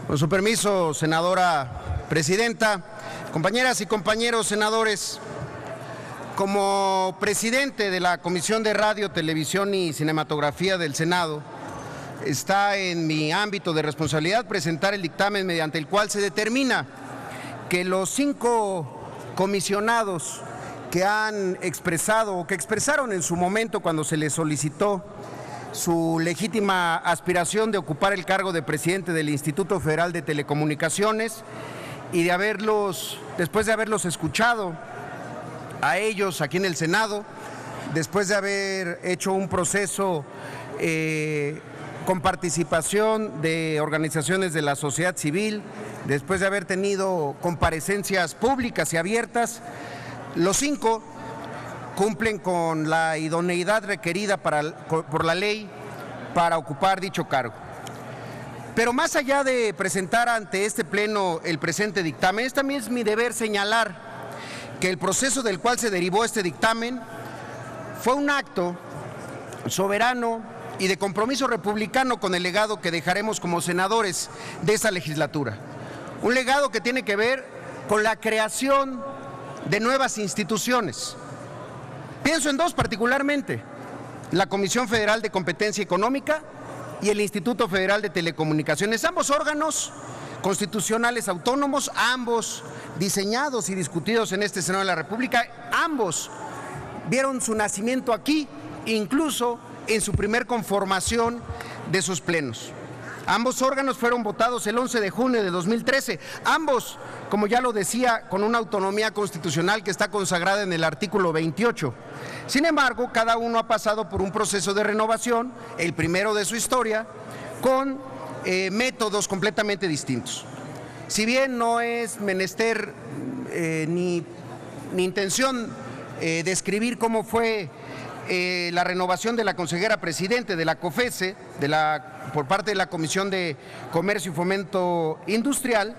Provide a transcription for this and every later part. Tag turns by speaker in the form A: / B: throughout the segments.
A: Con su permiso, senadora presidenta, compañeras y compañeros senadores, como presidente de la Comisión de Radio, Televisión y Cinematografía del Senado, está en mi ámbito de responsabilidad presentar el dictamen mediante el cual se determina que los 5 comisionados que han expresado o que expresaron en su momento cuando se les solicitó su legítima aspiración de ocupar el cargo de presidente del Instituto Federal de Telecomunicaciones y después de haberlos escuchado a ellos aquí en el Senado, después de haber hecho un proceso con participación de organizaciones de la sociedad civil, después de haber tenido comparecencias públicas y abiertas, los 5 cumplen con la idoneidad requerida por la ley para ocupar dicho cargo. Pero más allá de presentar ante este pleno el presente dictamen, también es mi deber señalar que el proceso del cual se derivó este dictamen fue un acto soberano y de compromiso republicano con el legado que dejaremos como senadores de esta legislatura. Un legado que tiene que ver con la creación de nuevas instituciones. Pienso en 2 particularmente, la Comisión Federal de Competencia Económica y el Instituto Federal de Telecomunicaciones, ambos órganos constitucionales autónomos, ambos diseñados y discutidos en este Senado de la República, ambos vieron su nacimiento aquí, incluso en su primer conformación de sus plenos. Ambos órganos fueron votados el 11 de junio de 2013, ambos, como ya lo decía, con una autonomía constitucional que está consagrada en el artículo 28. Sin embargo, cada uno ha pasado por un proceso de renovación, el primero de su historia, con métodos completamente distintos. Si bien no es menester ni intención describir cómo fue la renovación de la consejera presidente de la COFESE, por parte de la Comisión de Comercio y Fomento Industrial,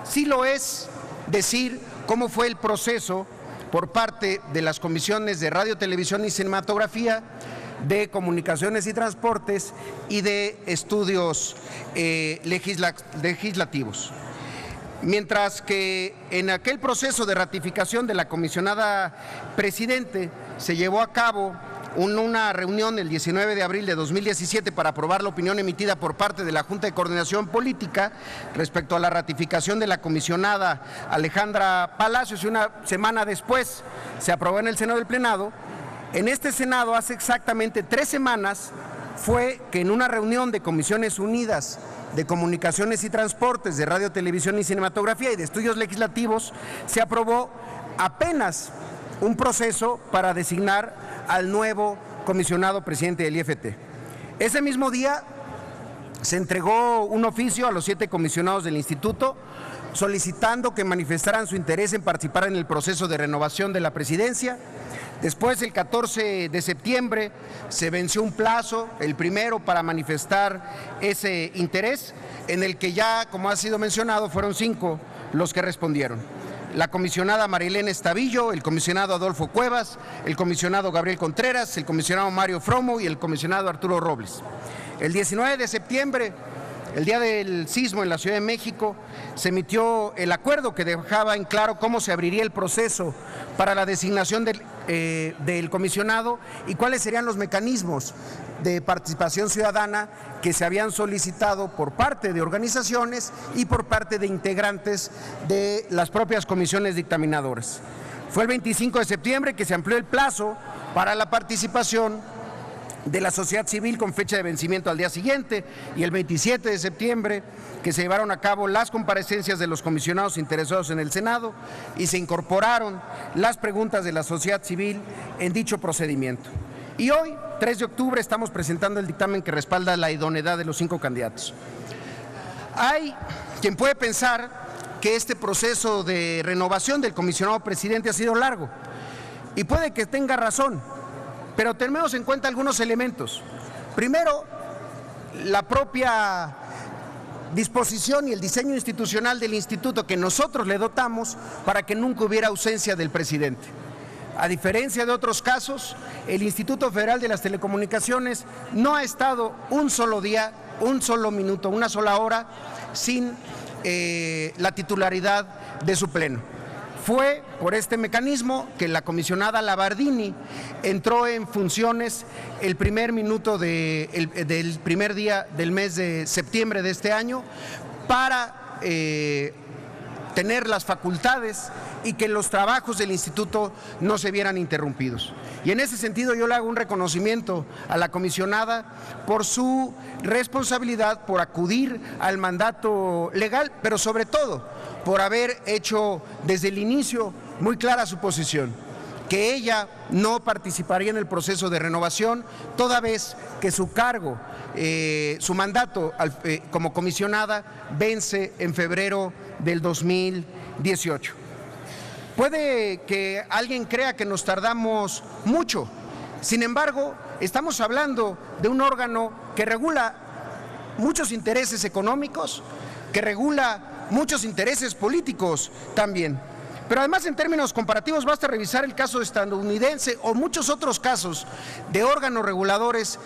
A: sí lo es decir cómo fue el proceso por parte de las comisiones de Radio, Televisión y Cinematografía, de Comunicaciones y Transportes y de Estudios Legislativos. Mientras que en aquel proceso de ratificación de la comisionada presidente se llevó a cabo una reunión el 19 de abril de 2017 para aprobar la opinión emitida por parte de la Junta de Coordinación Política respecto a la ratificación de la comisionada Alejandra Palacios, y una semana después se aprobó en el Senado del Plenado. En este Senado, hace exactamente 3 semanas, fue que en una reunión de Comisiones Unidas de Comunicaciones y Transportes, de Radio, Televisión y Cinematografía y de Estudios Legislativos, se aprobó apenas un proceso para designar al nuevo comisionado presidente del IFT. Ese mismo día se entregó un oficio a los 7 comisionados del instituto solicitando que manifestaran su interés en participar en el proceso de renovación de la presidencia. Después, el 14 de septiembre, se venció un plazo, el primero, para manifestar ese interés, en el que ya, como ha sido mencionado, fueron 5 los que respondieron. La comisionada Marilena Estavillo, el comisionado Adolfo Cuevas, el comisionado Gabriel Contreras, el comisionado Mario Fromo y el comisionado Arturo Robles. El 19 de septiembre, el día del sismo en la Ciudad de México, se emitió el acuerdo que dejaba en claro cómo se abriría el proceso para la designación del comisionado y cuáles serían los mecanismos de participación ciudadana que se habían solicitado por parte de organizaciones y por parte de integrantes de las propias comisiones dictaminadoras. Fue el 25 de septiembre que se amplió el plazo para la participación de la sociedad civil con fecha de vencimiento al día siguiente, y el 27 de septiembre que se llevaron a cabo las comparecencias de los comisionados interesados en el Senado y se incorporaron las preguntas de la sociedad civil en dicho procedimiento. Y hoy, 3 de octubre, estamos presentando el dictamen que respalda la idoneidad de los 5 candidatos. Hay quien puede pensar que este proceso de renovación del comisionado presidente ha sido largo, y puede que tenga razón, pero tenemos en cuenta algunos elementos. Primero, la propia disposición y el diseño institucional del instituto que nosotros le dotamos para que nunca hubiera ausencia del presidente. A diferencia de otros casos, el Instituto Federal de las Telecomunicaciones no ha estado un solo día un solo minuto, una sola hora sin la titularidad de su pleno. Fue por este mecanismo que la comisionada Labardini entró en funciones el primer minuto del primer día del mes de septiembre de este año para tener las facultades y que los trabajos del instituto no se vieran interrumpidos. Y en ese sentido yo le hago un reconocimiento a la comisionada por su responsabilidad, por acudir al mandato legal, pero sobre todo por haber hecho desde el inicio muy clara su posición, que ella no participaría en el proceso de renovación, toda vez que su cargo, su mandato como comisionada vence en febrero del 2018. Puede que alguien crea que nos tardamos mucho, sin embargo, estamos hablando de un órgano que regula muchos intereses económicos, que regula muchos intereses políticos también. Pero además, en términos comparativos, basta revisar el caso estadounidense o muchos otros casos de órganos reguladores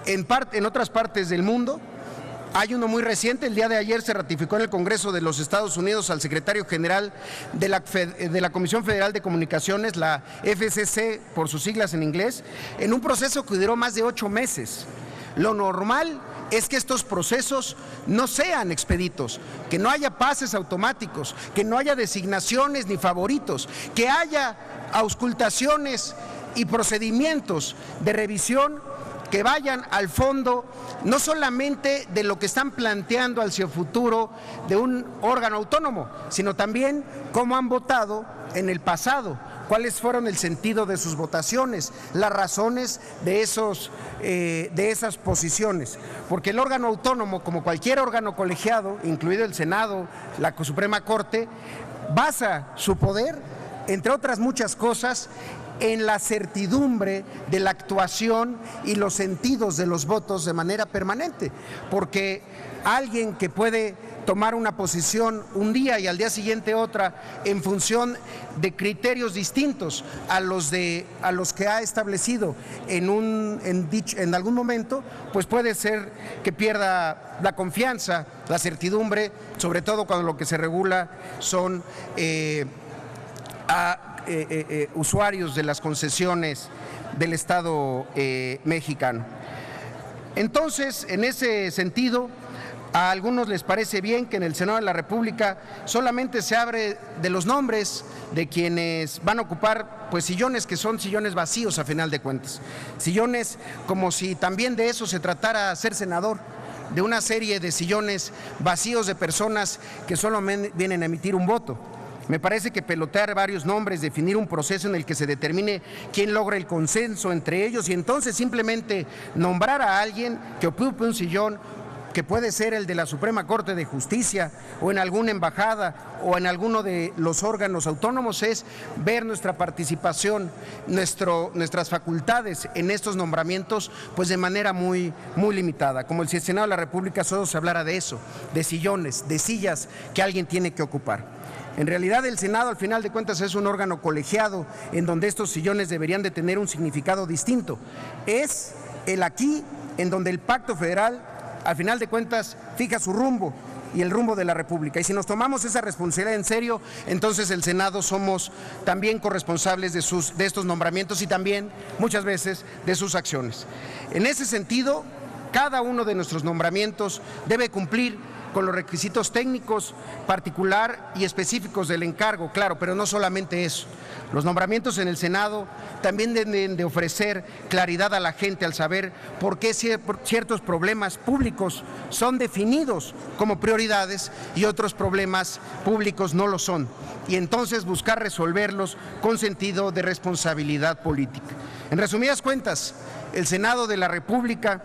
A: en otras partes del mundo. Hay uno muy reciente, el día de ayer se ratificó en el Congreso de los Estados Unidos al secretario general de la Comisión Federal de Comunicaciones, la FCC por sus siglas en inglés, en un proceso que duró más de 8 meses. Lo normal es que estos procesos no sean expeditos, que no haya pases automáticos, que no haya designaciones ni favoritos, que haya auscultaciones y procedimientos de revisión que vayan al fondo, no solamente de lo que están planteando hacia el futuro de un órgano autónomo, sino también cómo han votado en el pasado, cuáles fueron el sentido de sus votaciones, las razones de esas posiciones. Porque el órgano autónomo, como cualquier órgano colegiado, incluido el Senado, la Suprema Corte, basa su poder, entre otras muchas cosas, en la certidumbre de la actuación y los sentidos de los votos de manera permanente, porque alguien que puede tomar una posición un día y al día siguiente otra en función de criterios distintos a los que ha establecido en algún momento, pues puede ser que pierda la confianza, la certidumbre, sobre todo cuando lo que se regula son usuarios de las concesiones del Estado mexicano. Entonces, en ese sentido, a algunos les parece bien que en el Senado de la República solamente se hable de los nombres de quienes van a ocupar pues sillones que son sillones vacíos a final de cuentas, sillones como si también de eso se tratara ser senador, de una serie de sillones vacíos de personas que solo vienen a emitir un voto. Me parece que pelotear varios nombres, definir un proceso en el que se determine quién logra el consenso entre ellos y entonces simplemente nombrar a alguien que ocupe un sillón que puede ser el de la Suprema Corte de Justicia o en alguna embajada o en alguno de los órganos autónomos, es ver nuestra participación, nuestras facultades en estos nombramientos pues de manera muy limitada, como si el Senado de la República solo se hablara de eso, de sillones, de sillas que alguien tiene que ocupar. En realidad el Senado al final de cuentas es un órgano colegiado en donde estos sillones deberían de tener un significado distinto. Es el aquí en donde el pacto federal al final de cuentas fija su rumbo y el rumbo de la República. Y si nos tomamos esa responsabilidad en serio, entonces el Senado somos también corresponsables de estos nombramientos y también muchas veces de sus acciones. En ese sentido, cada uno de nuestros nombramientos debe cumplir con los requisitos técnicos particular y específicos del encargo, claro, pero no solamente eso. Los nombramientos en el Senado también deben de ofrecer claridad a la gente al saber por qué ciertos problemas públicos son definidos como prioridades y otros problemas públicos no lo son, y entonces buscar resolverlos con sentido de responsabilidad política. En resumidas cuentas, el Senado de la República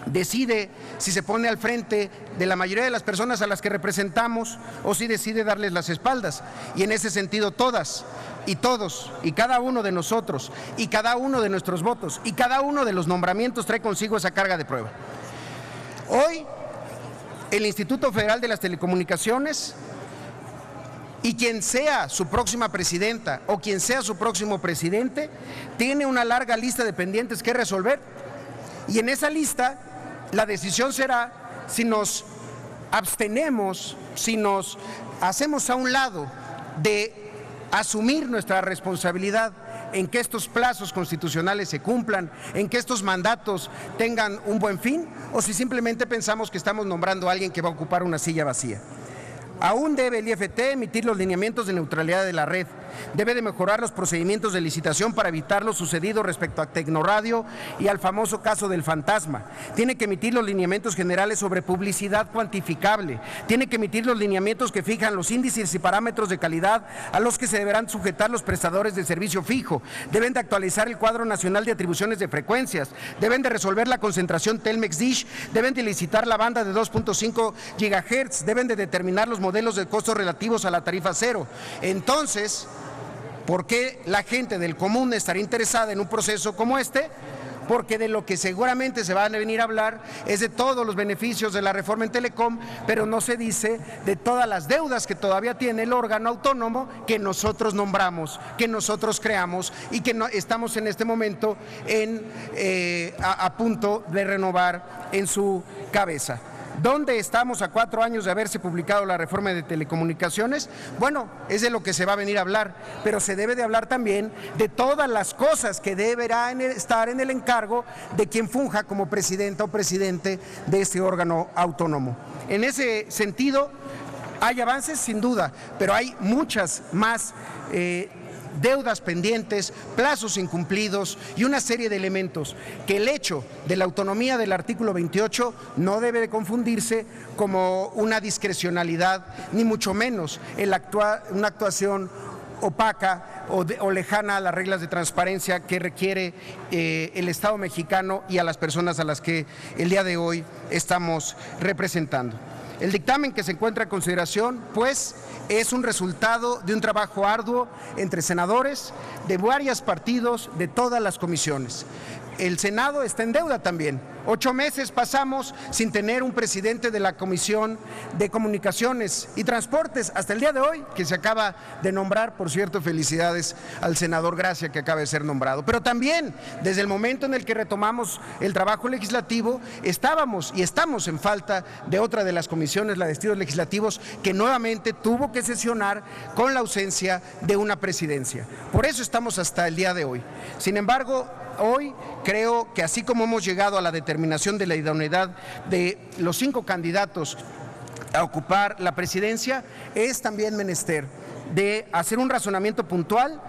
A: decide si se pone al frente de la mayoría de las personas a las que representamos o si decide darles las espaldas. Y en ese sentido todas y todos y cada uno de nosotros y cada uno de nuestros votos y cada uno de los nombramientos trae consigo esa carga de prueba. Hoy el Instituto Federal de las Telecomunicaciones y quien sea su próxima presidenta o quien sea su próximo presidente tiene una larga lista de pendientes que resolver, y en esa lista la decisión será si nos abstenemos, si nos hacemos a un lado de asumir nuestra responsabilidad en que estos plazos constitucionales se cumplan, en que estos mandatos tengan un buen fin, o si simplemente pensamos que estamos nombrando a alguien que va a ocupar una silla vacía. Aún debe el IFT emitir los lineamientos de neutralidad de la red. Debe de mejorar los procedimientos de licitación para evitar lo sucedido respecto a Tecnoradio y al famoso caso del fantasma. Tiene que emitir los lineamientos generales sobre publicidad cuantificable. Tiene que emitir los lineamientos que fijan los índices y parámetros de calidad a los que se deberán sujetar los prestadores de servicio fijo. Deben de actualizar el cuadro nacional de atribuciones de frecuencias. Deben de resolver la concentración Telmex-Dish. Deben de licitar la banda de 2.5 GHz. Deben de determinar los modelos de costos relativos a la tarifa cero. Entonces, ¿por qué la gente del común estaría interesada en un proceso como este? Porque de lo que seguramente se van a venir a hablar es de todos los beneficios de la reforma en Telecom, pero no se dice de todas las deudas que todavía tiene el órgano autónomo que nosotros nombramos, que nosotros creamos y que estamos en este momento a punto de renovar en su cabeza. ¿Dónde estamos a 4 años de haberse publicado la reforma de telecomunicaciones? Bueno, es de lo que se va a venir a hablar, pero se debe de hablar también de todas las cosas que deberán estar en el encargo de quien funja como presidenta o presidente de este órgano autónomo. En ese sentido, hay avances sin duda, pero hay muchas más deudas pendientes, plazos incumplidos y una serie de elementos que el hecho de la autonomía del artículo 28 no debe de confundirse como una discrecionalidad, ni mucho menos una actuación opaca o lejana a las reglas de transparencia que requiere el Estado mexicano y a las personas a las que el día de hoy estamos representando. El dictamen que se encuentra en consideración, pues, es un resultado de un trabajo arduo entre senadores de varios partidos, de todas las comisiones. El Senado está en deuda también. 8 meses pasamos sin tener un presidente de la Comisión de Comunicaciones y Transportes hasta el día de hoy, que se acaba de nombrar. Por cierto, felicidades al senador Gracia, que acaba de ser nombrado. Pero también, desde el momento en el que retomamos el trabajo legislativo, estábamos y estamos en falta de otra de las comisiones, la de estudios legislativos, que nuevamente tuvo que sesionar con la ausencia de una presidencia. Por eso estamos hasta el día de hoy. Sin embargo, hoy creo que así como hemos llegado a la determinación de la idoneidad de los 5 candidatos a ocupar la presidencia, es también menester de hacer un razonamiento puntual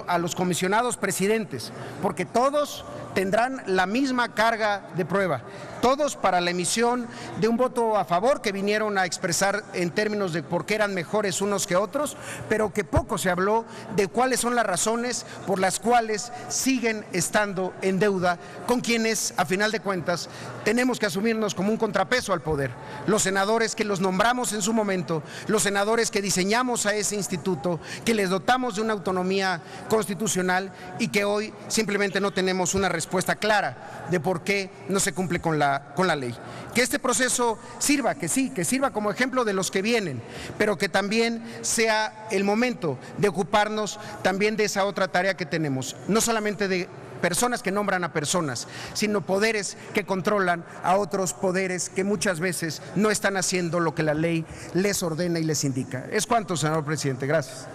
A: a los comisionados presidentes, porque todos tendrán la misma carga de prueba, todos para la emisión de un voto a favor que vinieron a expresar en términos de por qué eran mejores unos que otros, pero que poco se habló de cuáles son las razones por las cuales siguen estando en deuda con quienes, a final de cuentas, tenemos que asumirnos como un contrapeso al poder. Los senadores que los nombramos en su momento, los senadores que diseñamos a ese instituto, que les dotamos de una autonomía constitucional y que hoy simplemente no tenemos una respuesta clara de por qué no se cumple con la ley. Que este proceso sirva, que sirva como ejemplo de los que vienen, pero que también sea el momento de ocuparnos también de esa otra tarea que tenemos, no solamente de personas que nombran a personas, sino poderes que controlan a otros poderes que muchas veces no están haciendo lo que la ley les ordena y les indica. Es cuanto, señor presidente. Gracias.